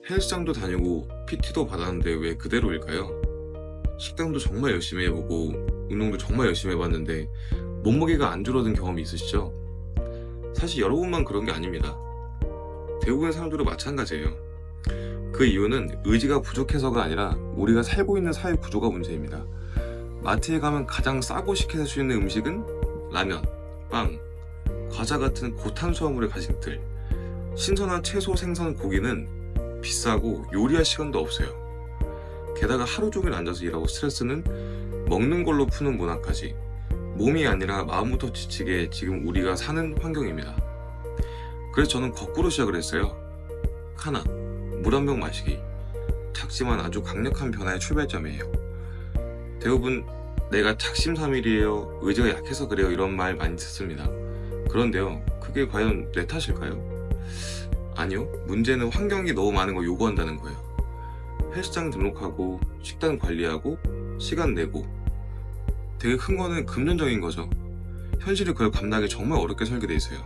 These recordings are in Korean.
헬스장도 다니고 PT도 받았는데 왜 그대로일까요? 식단도 정말 열심히 해보고 운동도 정말 열심히 해봤는데 몸무게가 안 줄어든 경험이 있으시죠? 사실 여러분만 그런 게 아닙니다. 대부분의 사람들도 마찬가지예요. 그 이유는 의지가 부족해서가 아니라 우리가 살고 있는 사회 구조가 문제입니다. 마트에 가면 가장 싸고 쉽게 살 수 있는 음식은 라면, 빵, 과자 같은 고탄수화물의 간식들, 신선한 채소, 생선, 고기는 비싸고 요리할 시간도 없어요. 게다가 하루 종일 앉아서 일하고 스트레스는 먹는 걸로 푸는 문화까지 몸이 아니라 마음부터 지치게 지금 우리가 사는 환경입니다. 그래서 저는 거꾸로 시작을 했어요. 하나, 물 한 병 마시기. 작지만 아주 강력한 변화의 출발점이에요. 대부분 내가 작심삼일이에요, 의지가 약해서 그래요 이런 말 많이 듣습니다. 그런데요, 그게 과연 내 탓일까요? 아니요, 문제는 환경이 너무 많은 걸 요구한다는 거예요. 헬스장 등록하고 식단 관리하고 시간 내고, 되게 큰 거는 금전적인 거죠. 현실이 그걸 감당하기 정말 어렵게 설계돼 있어요.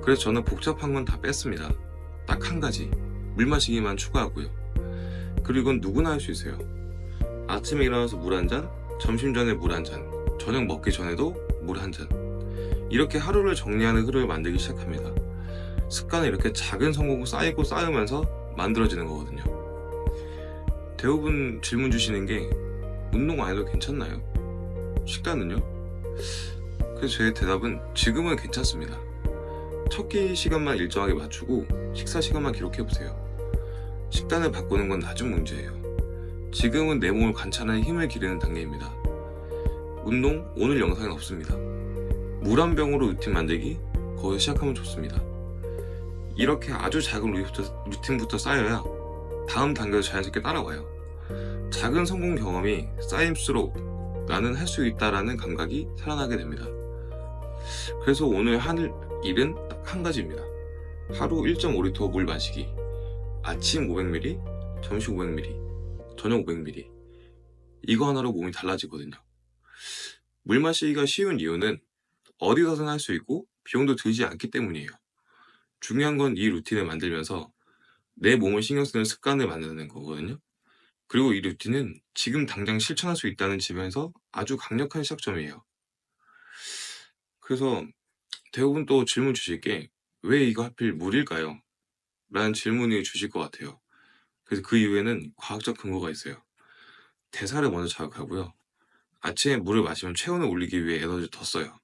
그래서 저는 복잡한 건 다 뺐습니다. 딱 한 가지, 물 마시기만 추가하고요. 그리고 이건 누구나 할 수 있어요. 아침에 일어나서 물 한 잔, 점심 전에 물 한 잔, 저녁 먹기 전에도 물 한 잔. 이렇게 하루를 정리하는 흐름을 만들기 시작합니다. 습관은 이렇게 작은 성공을 쌓이고 쌓으면서 만들어지는 거거든요. 대부분 질문 주시는 게 운동 안 해도 괜찮나요? 식단은요? 그래서 제 대답은 지금은 괜찮습니다. 첫 끼 시간만 일정하게 맞추고 식사 시간만 기록해보세요. 식단을 바꾸는 건 나중 문제예요. 지금은 내 몸을 관찰하는 힘을 기르는 단계입니다. 운동, 오늘 영상엔 없습니다. 물 한 병으로 루틴 만들기, 거기서 시작하면 좋습니다. 이렇게 아주 작은 루틴부터 쌓여야 다음 단계로 자연스럽게 따라와요. 작은 성공 경험이 쌓일수록 나는 할 수 있다라는 감각이 살아나게 됩니다. 그래서 오늘 할 일은 딱 한 가지입니다. 하루 1.5리터 물 마시기. 아침 500ml, 점심 500ml, 저녁 500ml. 이거 하나로 몸이 달라지거든요. 물 마시기가 쉬운 이유는 어디서든 할 수 있고 비용도 들지 않기 때문이에요. 중요한 건 이 루틴을 만들면서 내 몸을 신경 쓰는 습관을 만드는 거거든요. 그리고 이 루틴은 지금 당장 실천할 수 있다는 집에서 아주 강력한 시작점이에요. 그래서 대부분 또 질문 주실 게 왜 이거 하필 물일까요? 라는 질문이 주실 것 같아요. 그래서 그 이유에는 과학적 근거가 있어요. 대사를 먼저 자극하고요. 아침에 물을 마시면 체온을 올리기 위해 에너지를 더 써요.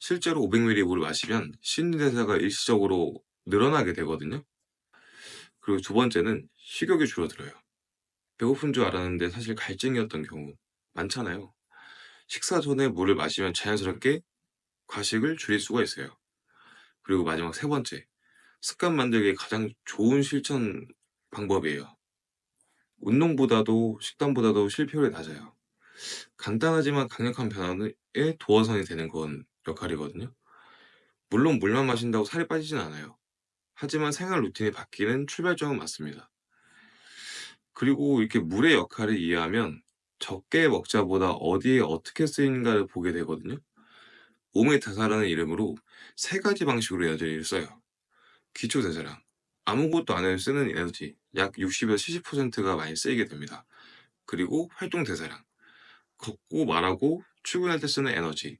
실제로 500ml 물을 마시면 신진대사가 일시적으로 늘어나게 되거든요. 그리고 두 번째는 식욕이 줄어들어요. 배고픈 줄 알았는데 사실 갈증이었던 경우 많잖아요. 식사 전에 물을 마시면 자연스럽게 과식을 줄일 수가 있어요. 그리고 마지막 세 번째, 습관 만들기의 가장 좋은 실천 방법이에요. 운동보다도 식단보다도 실패율이 낮아요. 간단하지만 강력한 변화에 도어선이 되는 건 역할이거든요. 물론 물만 마신다고 살이 빠지진 않아요. 하지만 생활 루틴이 바뀌는 출발점은 맞습니다. 그리고 이렇게 물의 역할을 이해하면 적게 먹자보다 어디에 어떻게 쓰이는가를 보게 되거든요. 몸의 대사라는 이름으로 세 가지 방식으로 에너지를 써요. 기초 대사량, 아무것도 안 해도 쓰는 에너지 약 60에서 70%가 많이 쓰이게 됩니다. 그리고 활동 대사량, 걷고 말하고 출근할 때 쓰는 에너지.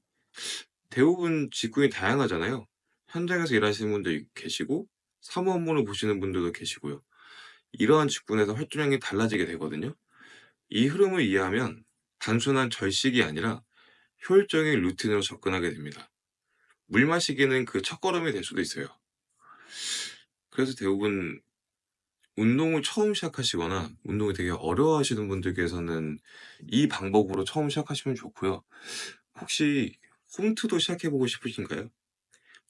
대부분 직군이 다양하잖아요. 현장에서 일하시는 분도 계시고 사무 업무를 보시는 분들도 계시고요. 이러한 직군에서 활동량이 달라지게 되거든요. 이 흐름을 이해하면 단순한 절식이 아니라 효율적인 루틴으로 접근하게 됩니다. 물 마시기는 그 첫걸음이 될 수도 있어요. 그래서 대부분 운동을 처음 시작하시거나 운동을 되게 어려워하시는 분들께서는 이 방법으로 처음 시작하시면 좋고요. 혹시 홈트도 시작해보고 싶으신가요?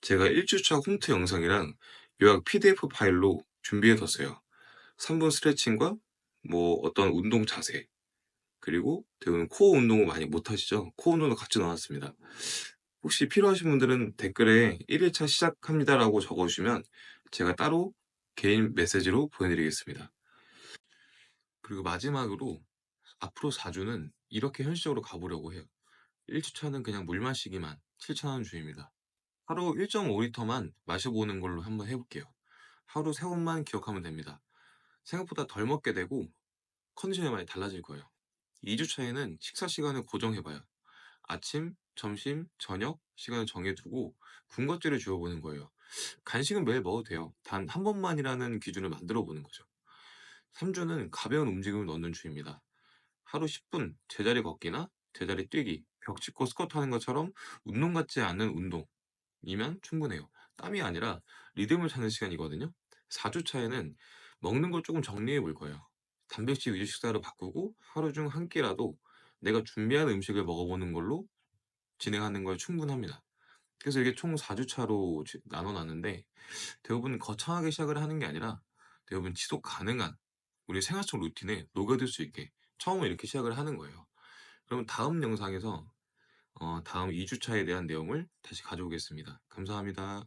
제가 1주차 홈트 영상이랑 요약 PDF 파일로 준비해뒀어요. 3분 스트레칭과 뭐 어떤 운동 자세, 그리고 대부분 코어 운동을 많이 못하시죠? 코어 운동도 같이 넣어놨습니다. 혹시 필요하신 분들은 댓글에 1일차 시작합니다라고 적어주시면 제가 따로 개인 메시지로 보내드리겠습니다. 그리고 마지막으로 앞으로 4주는 이렇게 현실적으로 가보려고 해요. 1주차는 그냥 물 마시기만 실천하는 중입니다. 하루 1.5리터만 마셔보는 걸로 한번 해볼게요. 하루 3번만 기억하면 됩니다. 생각보다 덜 먹게 되고 컨디션이 많이 달라질 거예요. 2주 차에는 식사 시간을 고정해 봐요. 아침, 점심, 저녁 시간을 정해 두고 군것질을 주어 보는 거예요. 간식은 매일 먹어도 돼요. 단 한 번만이라는 기준을 만들어 보는 거죠. 3 주는 가벼운 움직임을 넣는 주입니다. 하루 10분 제자리 걷기나 제자리 뛰기, 벽 짚고 스쿼트 하는 것처럼 운동 같지 않은 운동이면 충분해요. 땀이 아니라 리듬을 찾는 시간이거든요. 4주 차에는 먹는 걸 조금 정리해 볼 거예요. 단백질 위주 식사로 바꾸고 하루 중 한 끼라도 내가 준비한 음식을 먹어보는 걸로 진행하는 걸 충분합니다. 그래서 이게 총 4주 차로 나눠 놨는데 대부분 거창하게 시작을 하는 게 아니라 대부분 지속 가능한 우리 생활 속 루틴에 녹여들 수 있게 처음에 이렇게 시작을 하는 거예요. 그러면 다음 영상에서 다음 2주 차에 대한 내용을 다시 가져오겠습니다. 감사합니다.